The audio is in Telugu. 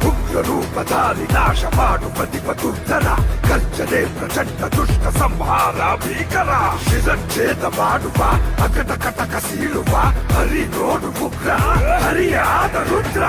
ఉగ్రరూపధారి నాశపాటు ప్రతిపతుర్ధర గర్జనే ప్రచండ దుష్ట సంహార భీకర శిరచ్ఛేద ಮಾಡುವ ಅಕಟ ಕಟಕ ಸೀಳುವ ಹರಿ ನೋಡು ಉಗ್ರ ಹರಿಯಾದ ರುದ್ರ